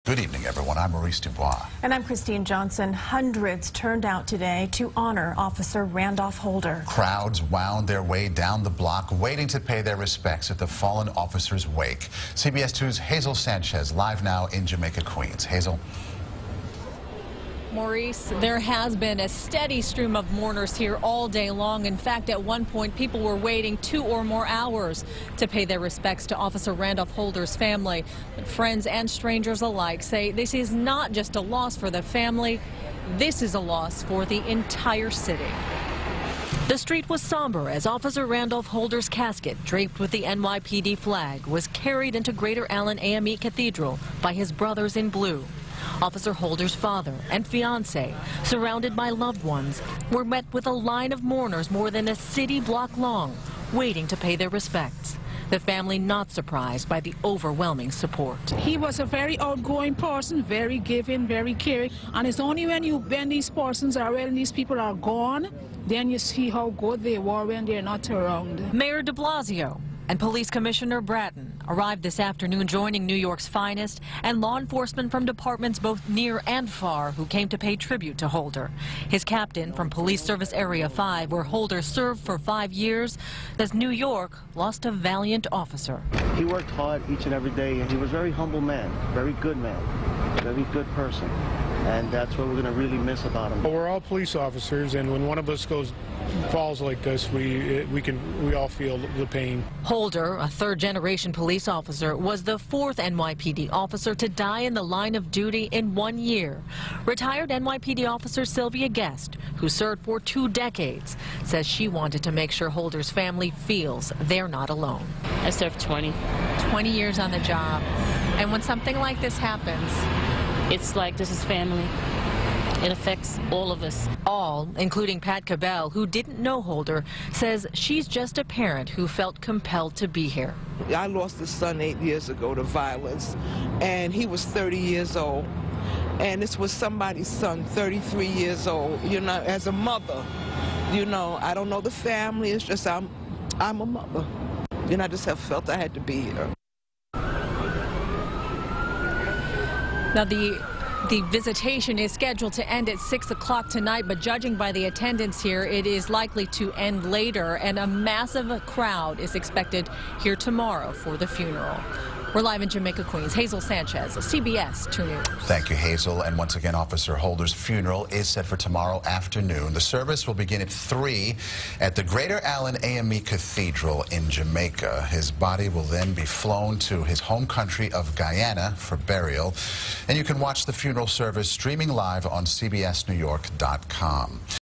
Good evening, everyone. I'm Maurice Dubois. And I'm Christine Johnson. Hundreds turned out today to honor Officer Randolph Holder. Crowds wound their way down the block, waiting to pay their respects at the fallen officer's wake. CBS 2's Hazel Sanchez, live now in Jamaica, Queens. Hazel. Maurice, there has been a steady stream of mourners here all day long. In fact, at one point, people were waiting 2 or more hours to pay their respects to Officer Randolph Holder's family. But friends and strangers alike say this is not just a loss for the family. This is a loss for the entire city. The street was somber as Officer Randolph Holder's casket, draped with the NYPD flag, was carried into Greater Allen AME Cathedral by his brothers in blue. Officer Holder's father and fiancé, surrounded by loved ones, were met with a line of mourners more than a city block long, waiting to pay their respects. The family not surprised by the overwhelming support. He was a very outgoing person, very giving, very caring, and it's only when these persons are, when these people are gone, then you see how good they were when they're not around. Mayor de Blasio and Police Commissioner Bratton arrived this afternoon, joining New York's finest and law enforcement from departments both near and far who came to pay tribute to Holder. His captain from Police Service Area 5, where Holder served for 5 years, says New York lost a valiant officer. He worked hard each and every day, and he was a very humble man, very good man, very good person. And that's what we're going to really miss about him. Well, we're all police officers, and when one of us falls like this, we all feel the pain. Holder, a third-generation police officer, was the 4th NYPD officer to die in the line of duty in 1 year. Retired NYPD officer Sylvia Guest, who served for 2 decades, says she wanted to make sure Holder's family feels they're not alone. I served 20 years on the job, and when something like this happens, it's like this is family. It affects all of us. All, including Pat Cabell, who didn't know Holder, says she's just a parent who felt compelled to be here. I lost a son 8 years ago to violence, and he was 30 years old. And this was somebody's son, 33 years old. You know, as a mother, you know, I don't know the family. It's just I'm a mother. And I just have felt I had to be here. Now, the visitation is scheduled to end at 6 o'clock tonight, but judging by the attendance here, it is likely to end later, and a massive crowd is expected here tomorrow for the funeral. We're live in Jamaica, Queens. Hazel Sanchez, CBS 2 News. Thank you, Hazel. And once again, Officer Holder's funeral is set for tomorrow afternoon. The service will begin at 3 at the Greater Allen AME Cathedral in Jamaica. His body will then be flown to his home country of Guyana for burial. And you can watch the funeral service streaming live on CBSNewYork.com.